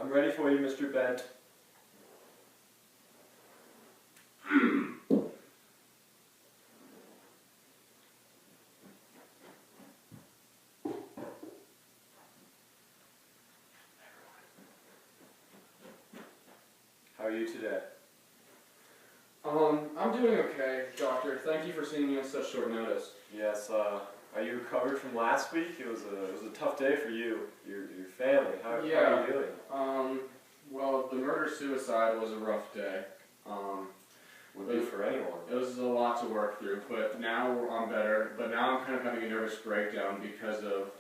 I'm ready for you, Mr. Bent. How are you today? I'm doing okay, doctor. Thank you for seeing me on such short notice. Yes, are you recovered from last week? It was a tough day for you, your family. How are you doing? Well, the murder-suicide was a rough day. Would be for anyone. It was a lot to work through, but now I'm better. But now I'm kind of having a nervous breakdown because of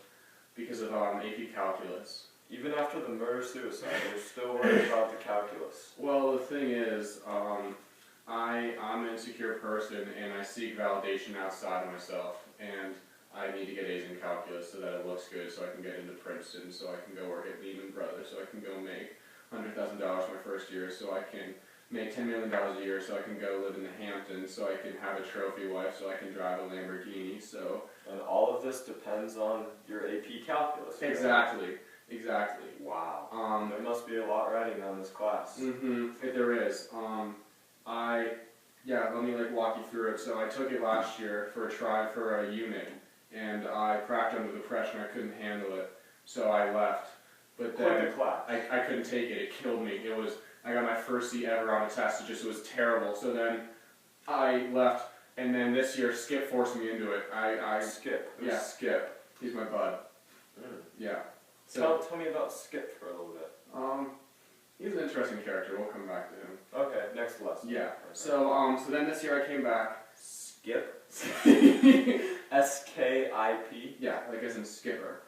AP Calculus. Even after the murder-suicide, you're still worried about the calculus. Well, the thing is, I'm an insecure person, and I seek validation outside of myself, and I need to get A's in calculus so that it looks good, so I can get into Princeton, so I can go work at Lehman Brothers, so I can go make $100,000 my first year, so I can make $10 million a year, so I can go live in the Hamptons, so I can have a trophy wife, so I can drive a Lamborghini, so... And all of this depends on your AP calculus, right? Exactly. Wow. There must be a lot writing on this class. There is. Let me walk you through it. So I took it last year for a try for a unit, and I cracked under the pressure and I couldn't handle it, so I left. But then I couldn't take it. It killed me. I got my first C ever on a test. It was terrible. So then I left, and then this year Skip forced me into it. Skip? Yeah, Skip. He's my bud. Yeah. So tell me about Skip for a little bit. He's an interesting character. We'll come back to him. Okay, next lesson. Yeah. So then this year I came back. Skip? S-K-I-P? Yeah, as in skipper.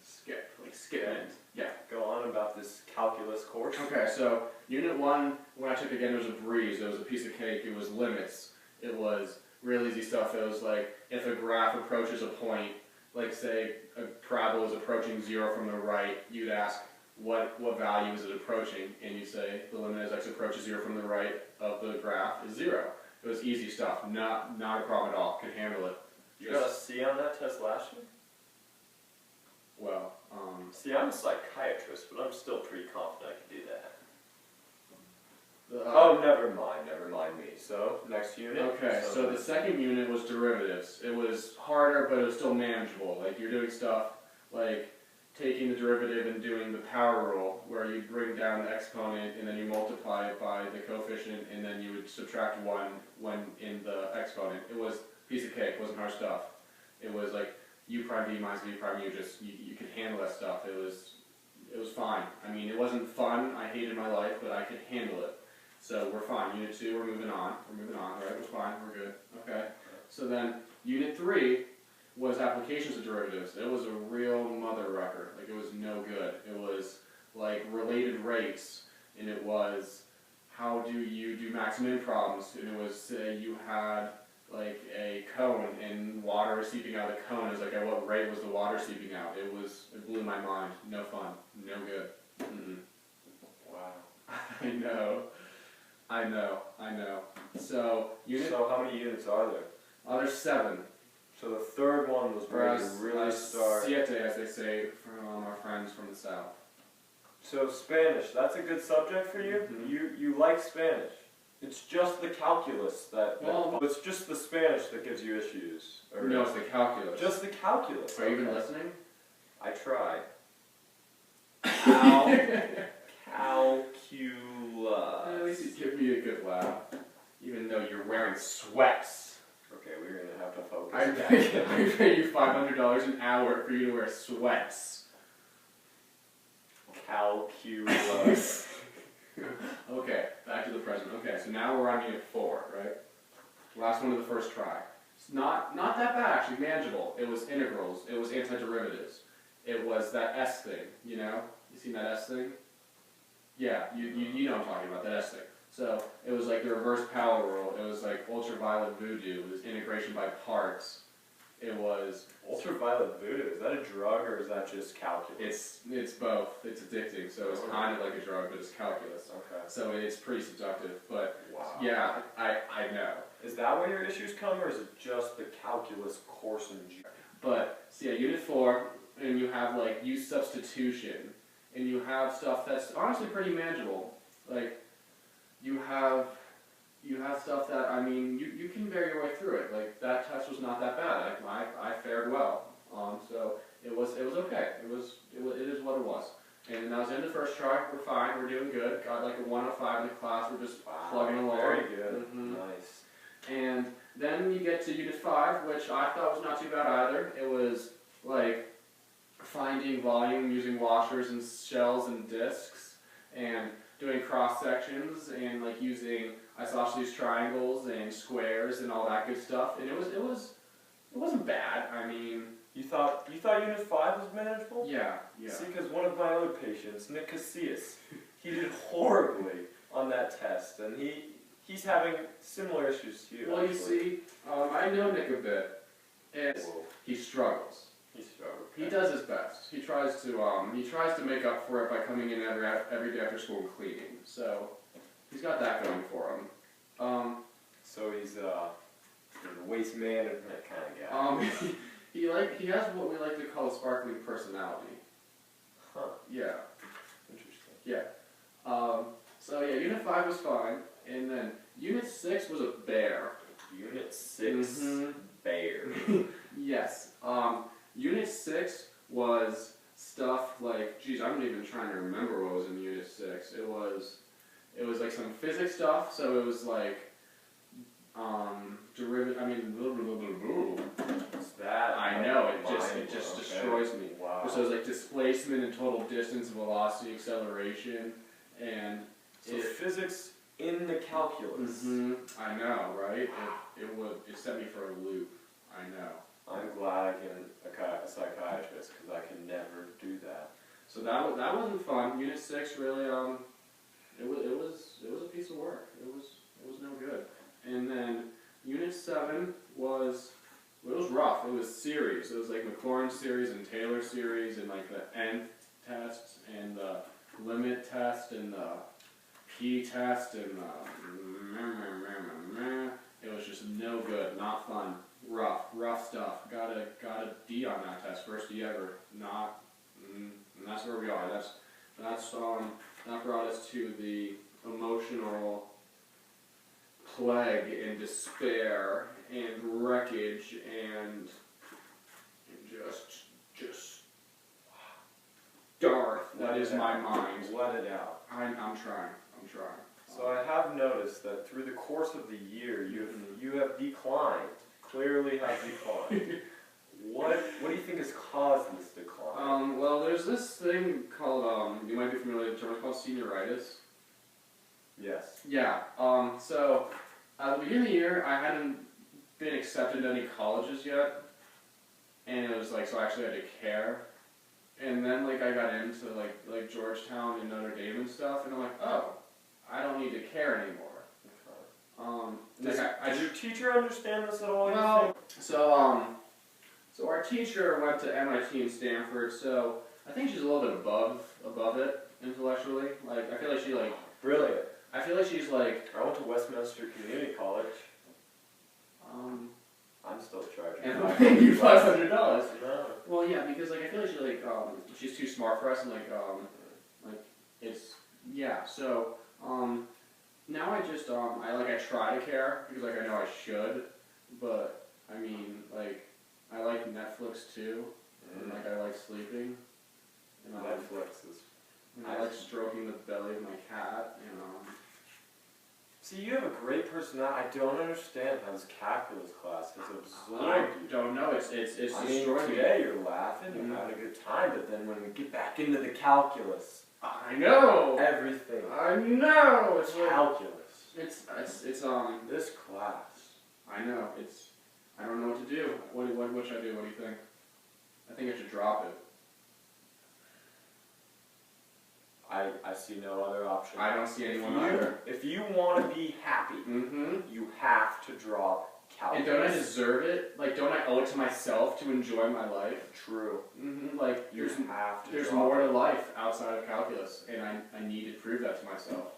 Skip. Skipment. Yeah. Go on about this calculus course. Okay, so Unit 1, when I took it again, it was a breeze. It was a piece of cake. It was limits. It was real easy stuff. It was if a graph approaches a point, say a parabola is approaching 0 from the right, you'd ask, what value is it approaching? And you say the limit as x approaches 0 from the right of the graph is 0. It was easy stuff, not a problem at all. Could handle it. You got a C on that test last year? Well, see, I'm a psychiatrist, but I'm still pretty confident I can do that. Oh, never mind me. So, next unit? Okay, so the second unit was derivatives. It was harder, but it was still manageable. You're doing stuff like taking the derivative and doing the power rule, where you bring down the exponent and then you multiply it by the coefficient, and then you would subtract 1 when in the exponent. It was a piece of cake. It wasn't hard stuff. It was u prime v minus v prime u. You could handle that stuff. It was fine. I mean, it wasn't fun. I hated my life, but I could handle it. So we're fine. Unit 2, we're moving on. Right? We're fine. We're good. Okay. So then Unit 3 was applications of derivatives. It was a real mother rucker. It was no good. It was related rates, and it was how do you do max min problems, and it was you had a cone and water seeping out of the cone. It was at what rate was the water seeping out? It blew my mind. No fun. No good. Wow. I know. So how many units are there? There's 7. So the third one was where you really start. Siete, as they say from our friends from the south. So Spanish, that's a good subject for you? You like Spanish. It's just the calculus it's just the Spanish that gives you issues. No, it's the calculus. Just the calculus. Are you even listening? I try. Calculus. At least you give me a good laugh. Even though you're wearing sweats. Okay, we're going to have to focus. I pay you $500 an hour for you to wear sweats. Calculus. Okay, back to the present. Okay, so now we're on Unit 4, right? Last one of the first try. It's not that bad, actually, manageable. It was integrals. It was antiderivatives. It was that S thing, you know? You seen that S thing? Yeah, you know what I'm talking about, that S thing. So it was the reverse power rule. It was ultraviolet voodoo. It was integration by parts. It was... Ultraviolet voodoo, is that a drug or is that just calculus? It's both. It's addicting, so it's kind of like a drug, but it's calculus. Okay. So it's pretty seductive, but wow. Yeah, I know. Is that where your issues come, or is it just the calculus course in general? But, so yeah, Unit 4, and you have use substitution, and you have stuff that's honestly pretty manageable. Like, you have stuff that, I mean, you can bear your way through it. Like, that test was not that bad. I fared well. So it was okay. It is what it was. And that was in the first try. We're fine. We're doing good. Got like a 105 in the class. We're just plugging along. Very good. Nice. And then you get to Unit 5, which I thought was not too bad either. It was like finding volume using washers and shells and discs, and doing cross sections, and like using isosceles triangles and squares and all that good stuff. And it wasn't bad. I mean, you thought Unit 5 was manageable? Yeah. See, because one of my other patients, Nick Casillas, he did horribly on that test, and he's having similar issues to you. Well, actually. you see, I know Nick a bit, and he struggles. He does his best. He tries to make up for it by coming in every day after school and cleaning. So he's got that going for him. So he's a waste management kind of guy. He has what we like to call a sparkling personality. Huh. Yeah. Interesting. Yeah. So yeah, Unit 5 was fine, and then Unit 6 was a bear. Unit 6, bear. Yes. Unit 6 was stuff like, geez, I'm not even trying to remember what was in Unit 6. It was like some physics stuff, so it was like, derivative, I mean, What's that? I know, it just destroys me. Wow. So it was like displacement and total distance, velocity, acceleration, and So physics in the calculus. I know, right? It set me for a loop. I know. I'm glad I can a psychiatrist, because I can never do that. So that wasn't fun. Unit 6 really it was a piece of work. It was no good. And then Unit 7 was rough. It was series. It was like McLaurin series and Taylor series, and like the nth test and the limit test and the p test and it was just no good, not fun, rough stuff. Got a D on that test, first D ever. Not, and that's where we are. That brought us to the emotional plague and despair and wreckage and just Darth. That is my mind. Let it out. I'm trying. So I have noticed that through the course of the year, you have declined. Clearly have declined. What do you think has caused this decline? Well, there's this thing called, you might be familiar with the term, it's called senioritis. Yes. Yeah, so at the beginning of the year, I hadn't been accepted to any colleges yet, and it was like, so I actually had to care. And then like I got into like Georgetown and Notre Dame and stuff, and I'm like, oh, I don't need to care anymore. Does your teacher understand this at all? Well, so our teacher went to MIT and Stanford, so I think she's a little bit above it intellectually. Like I feel like she like brilliant. I feel like she's like I went to Westminster Community College. I'm still charging. And I'm paying you $500. No. Well, yeah, because like I feel like she's like she's too smart for us, and like it's yeah. So now I just I try to care because like I know I should, but I mean like I like Netflix too, and like I like sleeping, and Netflix is. And I like stroking the belly of my cat, you know. See, you have a great personality. I don't understand how this calculus class has absorbed you. I don't know. It's destroying me. Today you're laughing, you're having a good time, but then when we get back into the calculus, I know everything. I know it's calculus. It's this class. I know I don't know what to do. What should I do? What do you think? I think I should drop it. I see no other option. I don't see anyone either. If you want to be happy, you have to drop calculus. And don't I deserve it? Like, don't I owe it to myself to enjoy my life? True. Like, there's more to life outside of calculus, and I need to prove that to myself.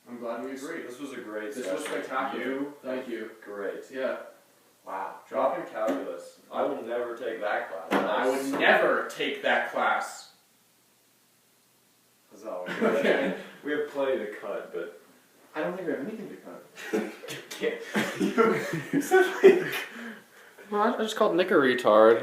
I'm glad we agreed. This was a great This session. was spectacular. Thank you. Great. Yeah. Wow. Dropping calculus. I will never take that class. I would never take that class. Okay. We have plenty to cut, but I don't think we have anything to cut. you can't. You said like. Well, I just called Nick a retard.